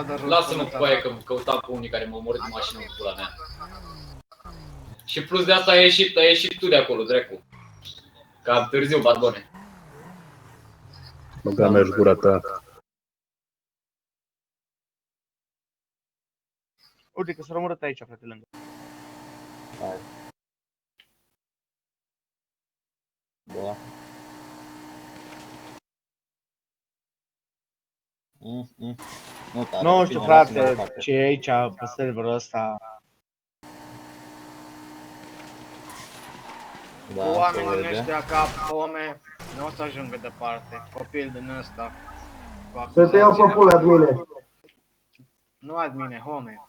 Lasă-mă cu aia că căutam pe unii care mă omorât din mașină în pula mea. Și plus de asta ai ieșit tu de acolo, dracu. Cam târziu, barbone. Băga mea-și gura ta. Uite că s-a rămurât aici, frate, lângă. Hai. Da. Nu știu, frate, ce e aici pe serverul ăsta. Da, Cu oamenii ăștia ca pome, nu o să ajungă departe. Copil din ăsta. Să te iau pe pula, admine. Nu admine, home.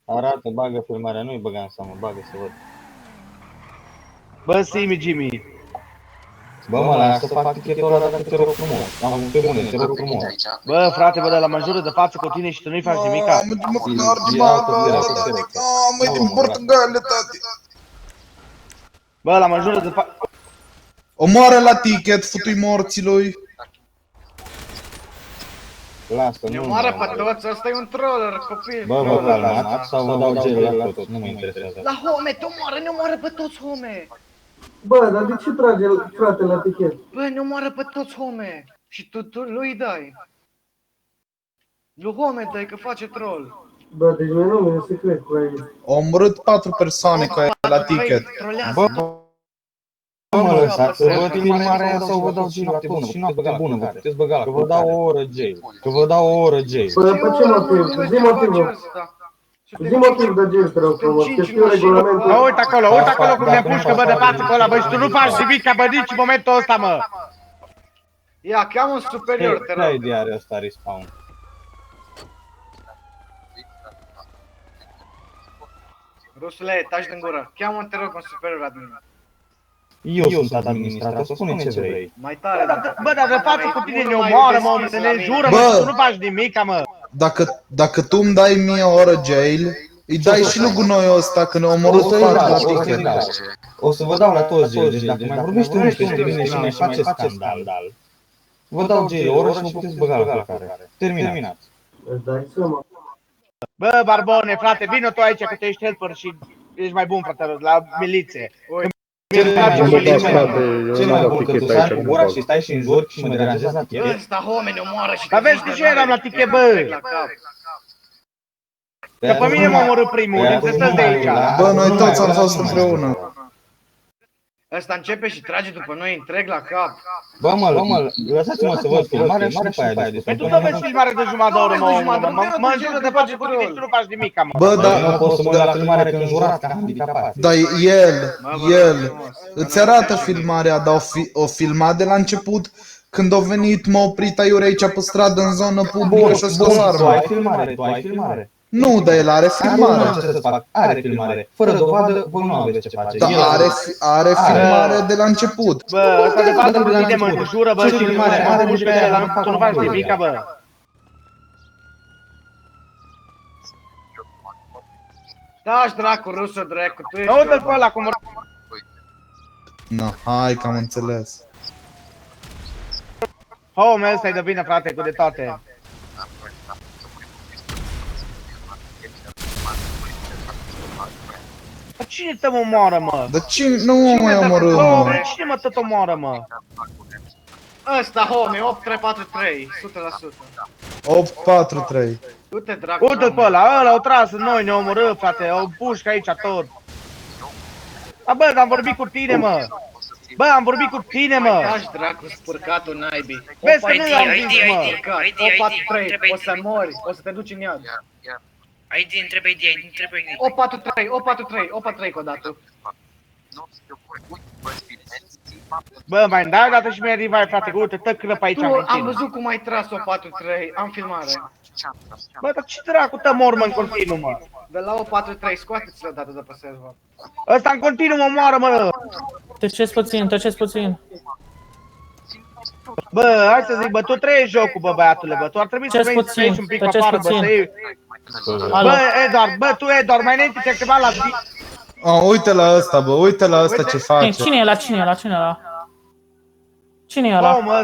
Arată, bagă filmarea, nu-i băga în seamă, bagă să văd. Bă, Simi, Jimmy. Bă, mă, las să fac tichetul ăla dacă te rog frumos. Am pe bune, te rog frumos. Bă, frate, bă, de la mă jură de față cu tine și tu nu-i faci nimica. Măi, din Portugalia, tati. Bă, la mă jură de față. Omoară la ticket, futui morțilui. Lasă, Ne nu. omoară pe toți, ăsta e un troller, copil. Bă, vă calmați sau vă dau gel la toți, nu mă interesează. La home, ne omoară pe toți, home. Bă, dar de ce trage frate la tichet? Bă, ne omoară pe toți, home. Și tu lui dai. Lui home dai, că face troll. Bă, deci noi nu e secret cu aia. Au omorât 4 persoane cu aia la ticket. Bă, mă lăsați să văd filmarea aia sau vă dau gel la toți și noapte bună, vă puteți băga la că vă dau o oră gel. Că vă dau o oră gel. Păi, pe ce motiv? Zi motivul. Zi motiv de gel, te rog frumos, că știu regulamentul. Bă, uite acolo cum ne pușcă, bă, de față cu ăla, bă, și tu nu faci nimica, bă, nici în momentul ăsta, mă. Ia, cheamă un superior, te Ce ai rog. de are ăsta respawn? Rusule, taci din gură. Cheamă, te rog, un superior admin. Eu sunt administrator, spune ce vrei. Mai tare, Bă, dar de față cu tine ne omoară, mă, să ne jură, mă, Bă. și tu nu faci nimica, mă. Dacă tu îmi dai mie o oră jail, îi dai și lui gunoiul ăsta că ne omorât 4 la ticket. O să vă dau la toți gel, deci dacă mai vorbește unul peste mine și mai face scandal, vă dau gel, o oră și vă puteți băga la fiecare. Terminați. Îți dai seama. Bă, Barbone, frate, vină tu aici că tu ești helper și ești mai bun, frate, la miliție. Ce mai bun că tu sari cu gura și stai și înjuri și mă deranjezi la tine? Ăsta, home, ne omoară și... Dar vezi de ce eram la tichet, bă? Că pe mine m-a omorât primul, înțelegi de aici. Bă, noi toți am fost împreună. Ăsta începe și trage după noi întreg la cap. Bă, mă, lăsați-mă să văd filmarea și după aia Păi despre. tu să vezi filmare de jumătate de oră, mă înjură de față cu tine și tu nu faci nimica, mă. Bă, Dar nu da, pot să mă uit la filmare când jurați ca handicapați. dar el îți arată filmarea, dar o filmat de la început când a venit, m-a oprit aiure aici pe stradă în zonă publică și a scos Tu arma. ai filmare. Nu, dar el are filmare. Are filmare. Fără dovadă, voi nu aveți ce face. Dar are filmare de la început. Bă, ăsta de față cu tine, mă, jură, bă, și filmare, mă, mușcă la tu nu faci nimica, bă. Taci, dracu, rusul, dracu, tu ești... Uite-l pe ăla cum... Na, hai că am înțeles. Home, ăsta-i de vină, frate, cu de toate. Dar cine te omoară, mă? Dar cine nu mă mai omorât, Bă, mă? cine mă tot omoară, mă? Ăsta, home, 8343, 100%. 8-4-3. Du-te, dracu. Uite-l pe ăla au tras în noi, ne omorât, frate, au pușcă aici tot. A, bă, dar am vorbit cu tine, mă. Bă, am vorbit cu tine, mă. Taci, dracu, spurcatul naibii. Vezi că nu l-am zis, mă. Spurcat, 843, o să mori, o să te duci în iad. ID, întreba ID, întreba ID. 843, 843, 843 cu dată. Bă, mai dai o dată și mi-ai revive, frate, că uite, tăclă pe aici Tu, în am continuu. văzut cum ai tras 843, am filmare. Bă, dar ce dracu te mor, mă, în continuu, mă? De la 843, scoateți-l odată de pe server. Ăsta în continuu mă moară, mă. Tăceți puțin. Bă, hai să zic, bă, tu trăiești jocul, bă, băiatule, bă. Tu ar trebui să veni să trăiești un pic afară, bă, să iei... Bă, Edward, bă, tu, Edward, mai înainte ți-a chemat la... Uite la ăsta, bă, uite la ăsta ce face. Cine e la cine? Cine e ăla? Omul ăsta